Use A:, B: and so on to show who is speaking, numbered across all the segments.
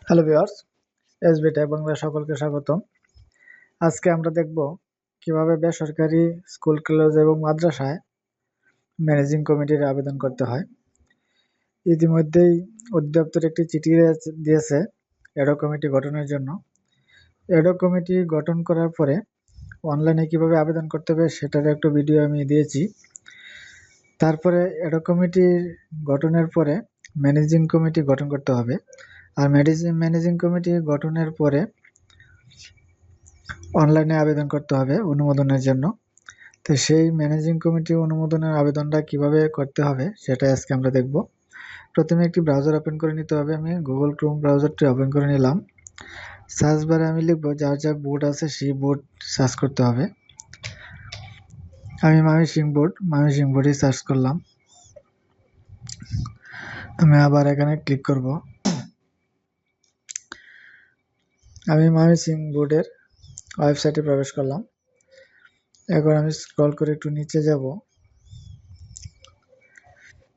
A: Hello viewers, SB tech Bangla সকলকে স্বাগতম। আজকে আমরা দেখব কিভাবে বেসরকারি স্কুল, কলেজ এবং মাদ্রাসায় ম্যানেজিং কমিটির আবেদন করতে হয়। ইতিমধ্যেই অধিদপ্তর একটি চিঠি দিয়েছে অ্যাডহক কমিটি গঠনের জন্য। অ্যাডহক কমিটি গঠন করার পরে অনলাইনে কিভাবে আবেদন করতে হবে সেটার একটা ভিডিও আমি দিয়েছি। তারপরে অ্যাডহক কমিটির গঠনের পরে ম্যানেজিং কমিটি গঠন করতে হবে। আর ম্যানেজিং কমিটি গঠনের পরে অনলাইনে আবেদন করতে হবে অনুমোদনের জন্য। তো সেই ম্যানেজিং কমিটি অনুমোদনের আবেদনটা কিভাবে করতে হবে সেটা আজকে আমরা দেখব। প্রথমে একটি ব্রাউজার ওপেন করে নিতে হবে। আমি গুগল ক্রোম ব্রাউজারটি ওপেন করে নিলাম। সার্চ বারে আমি লিখব যার যা বোর্ড আছে সেই বোর্ড সার্চ করতে হবে। আমি ময়মনসিংহ বোর্ডই সার্চ করলাম। আমি আবার এখানে ক্লিক করব। আমি ময়মনসিংহ বোর্ডের ওয়েবসাইটে প্রবেশ করলাম। এখন আমি স্ক্রল করে একটু নিচে যাব।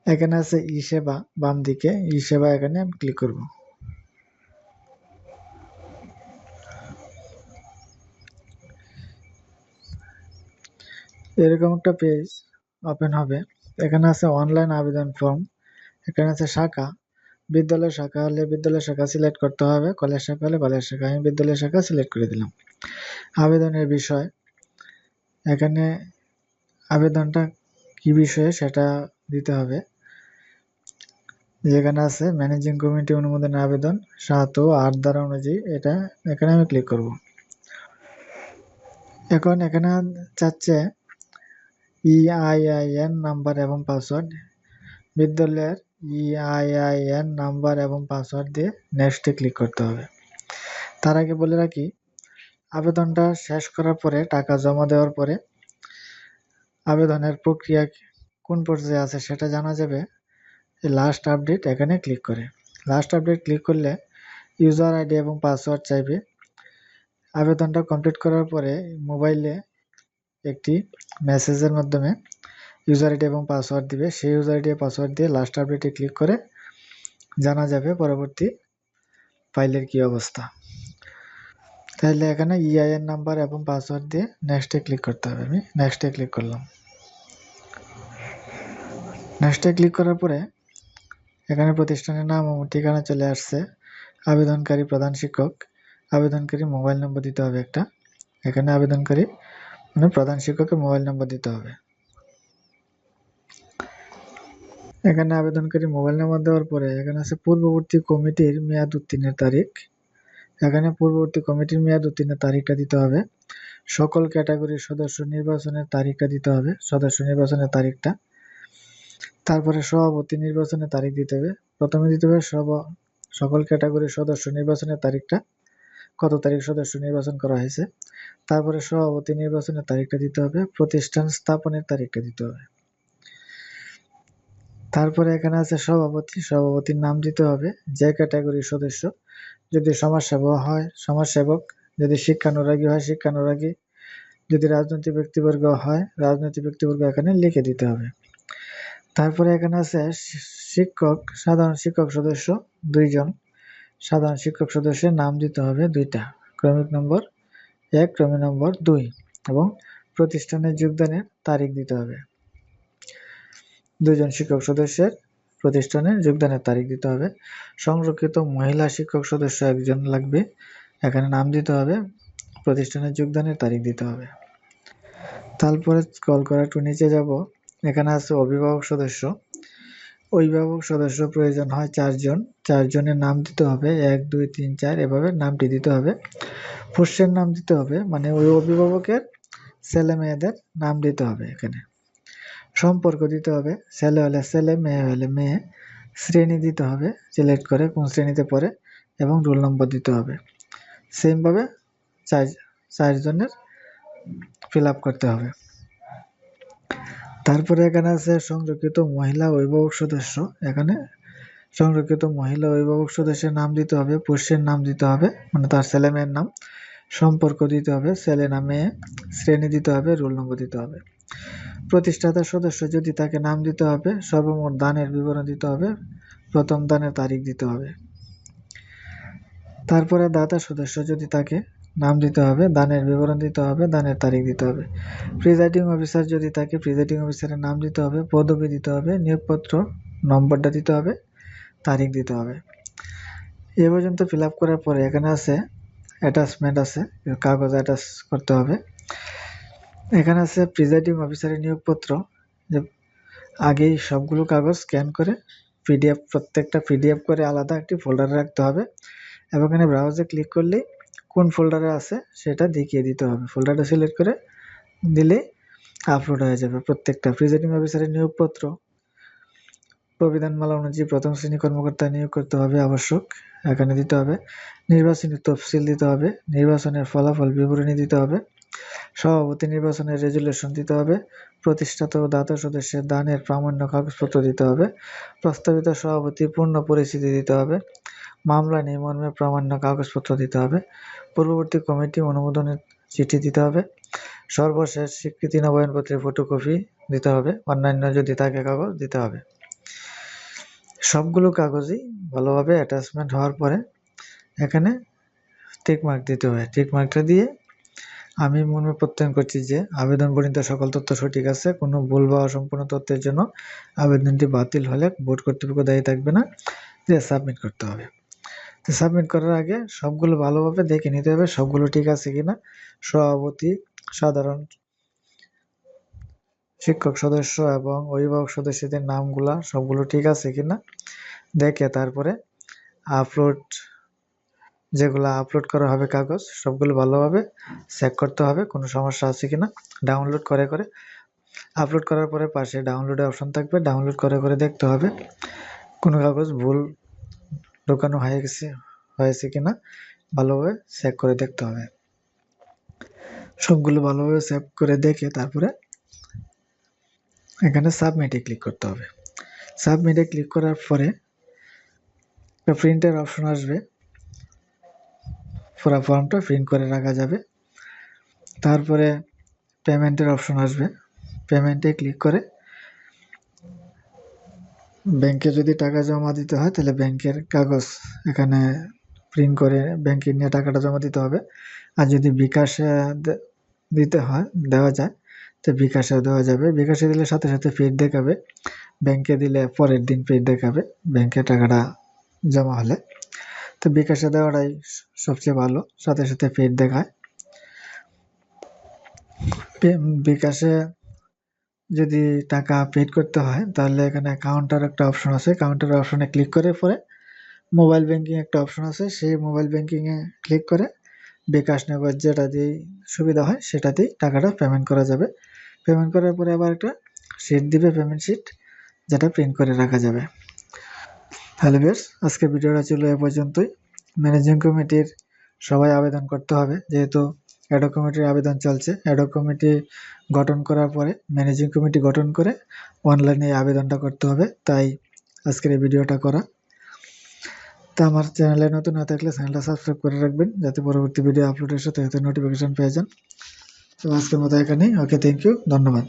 A: এখানে আছে ই সেবা, বাম দিকে ই সেবা, এখানে আমি ক্লিক করব। এরকম একটা পেজ ওপেন হবে। এখানে আছে অনলাইন আবেদন ফর্ম, এখানে আছে শাখা। বিদ্যালয় শাখা হলে বিদ্যালয় শাখা সিলেক্ট করতে হবে, কলেজ শাখা হলে কলেজ শাখা। আমি বিদ্যালয় শাখা সিলেক্ট করে দিলাম। আবেদনের বিষয়, এখানে আবেদনটা কি বিষয়ে সেটা দিতে হবে। যেখানে আছে ম্যানেজিং কমিটি অনুমোদনের আবেদন 7 ও 8 ধারা অনুযায়ী, এটা এখানে আমি ক্লিক করব। এখন এখানে চাচ্ছে EIN নাম্বার এবং পাসওয়ার্ড। বিদ্যালয়ের EIN নাম্বার এবং পাসওয়ার্ড দিয়ে নেক্সটে ক্লিক করতে হবে। তার আগে বলে রাখি, আবেদনটা শেষ করার পরে, টাকা জমা দেওয়ার পরে আবেদনের প্রক্রিয়া কোন পর্যায়ে আছে সেটা জানা যাবে লাস্ট আপডেট এখানে ক্লিক করে। লাস্ট আপডেট ক্লিক করলে ইউজার আইডি এবং পাসওয়ার্ড চাইবে। আবেদনটা কমপ্লিট করার পরে মোবাইলে একটি মেসেজের মাধ্যমে ইউজার আইডি এবং পাসওয়ার্ড দিবে। সেই ইউজার আইডি পাসওয়ার্ড দিয়ে লাস্ট আপডেটে ক্লিক করে জানা যাবে পরবর্তী ফাইলের কি অবস্থা। তাহলে এখানে EIN নাম্বার এবং পাসওয়ার্ড দিয়ে নেক্সটে ক্লিক করতে হবে। আমি নেক্সটে ক্লিক করলাম। নেক্সটে ক্লিক করার পরে এখানে প্রতিষ্ঠানের নাম ও ঠিকানা চলে আসছে। আবেদনকারী প্রধান শিক্ষক, আবেদনকারী মোবাইল নম্বর দিতে হবে একটা। এখানে আবেদনকারী মানে প্রধান শিক্ষকের মোবাইল নম্বর দিতে হবে। এখানে আবেদনকারী মোবাইল নম্বর দেওয়ার পরে এখানে আছে পূর্ববর্তী কমিটির মেয়াদ উত্তীর্ণের তারিখ। এখানে পূর্ববর্তী কমিটির মেয়াদ উত্তীর্ণের তারিখটা দিতে হবে। সকল ক্যাটাগরির সদস্য নির্বাচনের তারিখটা দিতে হবে, সদস্য নির্বাচনের তারিখটা। তারপরে সভাপতি নির্বাচনের তারিখ দিতে হবে। প্রথমে দিতে হবে সকল ক্যাটাগরির সদস্য নির্বাচনের তারিখটা, কত তারিখ সদস্য নির্বাচন করা হয়েছে। তারপরে সভাপতি নির্বাচনের তারিখটা দিতে হবে, প্রতিষ্ঠান স্থাপনের তারিখটা দিতে হবে। তারপরে এখানে আছে সভাপতির নাম দিতে হবে, যে ক্যাটাগরির সদস্য। যদি সমাজসেবক হয় সমাজসেবক, যদি শিক্ষানুরাগী হয় শিক্ষানুরাগী, যদি রাজনৈতিক ব্যক্তিবর্গ হয় রাজনৈতিক ব্যক্তিবর্গ এখানে লিখে দিতে হবে। তারপরে এখানে আছে সাধারণ শিক্ষক সদস্য 2 জন। সাধারণ শিক্ষক সদস্যের নাম দিতে হবে 2টা, ক্রমিক নম্বর 1, ক্রমিক নম্বর 2, এবং প্রতিষ্ঠানের যোগদানের তারিখ দিতে হবে। 2 জন শিক্ষক সদস্যের প্রতিষ্ঠানে যোগদানের তারিখ দিতে হবে। সংরক্ষিত মহিলা শিক্ষক সদস্য 1 জন লাগবে, এখানে নাম দিতে হবে, প্রতিষ্ঠানে যোগদানের তারিখ দিতে হবে। তারপরে স্ক্রল করে একটু নিচে যাব। এখানে আছে অভিভাবক সদস্য। অভিভাবক সদস্য প্রয়োজন হয় 4 জন। 4 জনের নাম দিতে হবে, 1, 2, 3, 4 এভাবে নামটি দিতে হবে। পোষ্যের নাম দিতে হবে, মানে ওই অভিভাবকের ছেলে মেয়েদের নাম দিতে হবে। এখানে সম্পর্ক দিতে হবে, ছেলে হলে ছেলে, মেয়ে হলে মেয়ে। শ্রেণী দিতে হবে, সিলেক্ট করে কোন শ্রেণীতে পড়ে, এবং রোল নম্বর দিতে হবে। সেমভাবে 4 জনের ফিল আপ করতে হবে। তারপরে এখানে আছে সংরক্ষিত মহিলা অভিভাবক সদস্য। এখানে সংরক্ষিত মহিলা অভিভাবক সদস্যের নাম দিতে হবে, পুরুষের নাম দিতে হবে, মানে তার ছেলে মেয়ের নাম। সম্পর্ক দিতে হবে, ছেলে না মেয়ে। শ্রেণী দিতে হবে, রোল নম্বর দিতে হবে। প্রতিষ্ঠাতা সদস্য যদি তাকে নাম দিতে হবে। সর্বমোট দানের বিবরণ দিতে হবে, প্রথম দানের তারিখ দিতে হবে। তারপরে দাতা সদস্য যদি থাকে নাম দিতে হবে, দানের বিবরণ দিতে হবে, দানের তারিখ দিতে হবে। প্রিজাইডিং অফিসার যদি থাকে প্রিজাইডিং অফিসারের নাম দিতে হবে, পদবি দিতে হবে, নিয়োগপত্র নম্বরটা দিতে হবে, তারিখ দিতে হবে। এ পর্যন্ত ফিল আপ করার পরে এখানে আছে অ্যাটাচমেন্ট আছে, কাগজ অ্যাটাচ করতে হবে। এখানে আছে প্রিজাইডিং অফিসারের নিয়োগপত্র, যে আগেই সবগুলো কাগজ স্ক্যান করে পিডিএফ, প্রত্যেকটা পিডিএফ করে আলাদা একটি ফোল্ডারে রাখতে হবে এবং এখানে ব্রাউজে ক্লিক করলেই কোন ফোল্ডারে আছে সেটা দেখিয়ে দিতে হবে। ফোল্ডারটা সিলেক্ট করে দিলে আপলোড হয়ে যাবে প্রত্যেকটা। প্রিজাইডিং অফিসারের নিয়োগপত্র প্রবিধানমালা অনুযায়ী প্রথম শ্রেণী কর্মকর্তা নিয়োগ করতে হবে আবশ্যক, এখানে দিতে হবে। নির্বাচনী তফসিল দিতে হবে, নির্বাচনের ফলাফল বিবরণী দিতে হবে, সভাপতি নির্বাচনের রেজুলেশন দিতে হবে, প্রতিষ্ঠাতা ও দাতা সদস্যের দানের প্রামাণ্য কাগজপত্র দিতে হবে, প্রস্তাবিত সভাপতি পূর্ণ পরিচিতি দিতে হবে, মামলা নেই মর্মে প্রামাণ্য কাগজপত্র দিতে হবে, পূর্ববর্তী কমিটি অনুমোদনের চিঠি দিতে হবে, সর্বশেষ স্বীকৃতি নবায়নপত্রের ফটোকপি দিতে হবে, অন্যান্য যদি থাকে কাগজ দিতে হবে। সবগুলো কাগজই ভালোভাবে অ্যাটাচমেন্ট হওয়ার পরে এখানে টিকমার্ক দিতে হবে। টিকমার্কটা দিয়ে আমি মনে প্রত্যয়ন করছি যে আবেদন বর্ণিত সকল তথ্য সঠিক আছে, কোনো ভুল বা অসম্পূর্ণ তথ্যের জন্য আবেদনটি বাতিল হলে বোর্ড কর্তৃপক্ষ দায়ী থাকবে না, যে সাবমিট করতে হবে। তো সাবমিট করার আগে সবগুলো ভালোভাবে দেখে নিতে হবে সবগুলো ঠিক আছে কিনা, সভাপতি, সাধারণ শিক্ষক সদস্য এবং অভিভাবক সদস্যদের নামগুলা সবগুলো ঠিক আছে কিনা দেখে তারপরে আপলোড, যেগুলো আপলোড করা হবে কাগজ সবগুলো ভালোভাবে চেক করতে হবে কোনো সমস্যা আছে কিনা। ডাউনলোড করে করে আপলোড করার পরে পাশে ডাউনলোডের অপশন থাকবে, ডাউনলোড করে করে দেখতে হবে কোনো কাগজ ভুল ঢোকানো হয়েছে কিনা ভালোভাবে চেক করে দেখতে হবে। সবগুলো ভালোভাবে চেক করে দেখে তারপরে এখানে সাবমিটে ক্লিক করতে হবে। সাবমিটে ক্লিক করার পরে প্রিন্টের অপশন আসবে, পুরো ফর্মটা প্রিন্ট করে রাখা যাবে। তারপরে পেমেন্টের অপশন আসবে, পেমেন্টে ক্লিক করে ব্যাংকে যদি টাকা জমা দিতে হয় তাহলে ব্যাংকের কাগজ এখানে প্রিন্ট করে ব্যাংকে নিয়ে টাকাটা জমা দিতে হবে। আর যদি বিকাশে দিতে হয় দেওয়া যায় তো বিকাশে দেওয়া যাবে, বিকাশে দিলে সাথে সাথে পেড দেখাবে, ব্যাংকে দিলে পরের দিন পেড দেখাবে ব্যাংকে টাকাটা জমা হলে। তো বিকাশে দেওয়াটাই সবচেয়ে ভালো, সাথে সাথে পেড দেখায়। বিকাশে যদি টাকা পেড করতে হয় তাহলে এখানে কাউন্টার একটা অপশন আছে, কাউন্টার অপশনে ক্লিক করে পরে মোবাইল ব্যাংকিং একটা অপশন আছে, সেই মোবাইল ব্যাংকিংয়ে ক্লিক করে বিকাশ নগদ যেটা দিয়ে সুবিধা হয় সেটাতেই টাকাটা পেমেন্ট করা যাবে। পেমেন্ট করার পরে আবার একটা শিট দিবে, পেমেন্ট শিট, যেটা প্রিন্ট করে রাখা যাবে। হ্যালো ভিউয়ার্স, আজকে ভিডিওটা ছিল এ পর্যন্তই। ম্যানেজিং কমিটির সবাই আবেদন করতে হবে, যেহেতু অ্যাডহক কমিটির আবেদন চলছে। অ্যাডহক কমিটি গঠন করার পরে ম্যানেজিং কমিটি গঠন করে অনলাইনে আবেদনটা করতে হবে, তাই আজকের এই ভিডিওটা করা। তা আমার চ্যানেলে নতুন না থাকলে চ্যানেলটা সাবস্ক্রাইব করে রাখবেন যাতে পরবর্তী ভিডিও আপলোডের সাথে নোটিফিকেশন পেয়ে যান। তো আজকের মতো এখানেই, ওকে, থ্যাংক ইউ, ধন্যবাদ।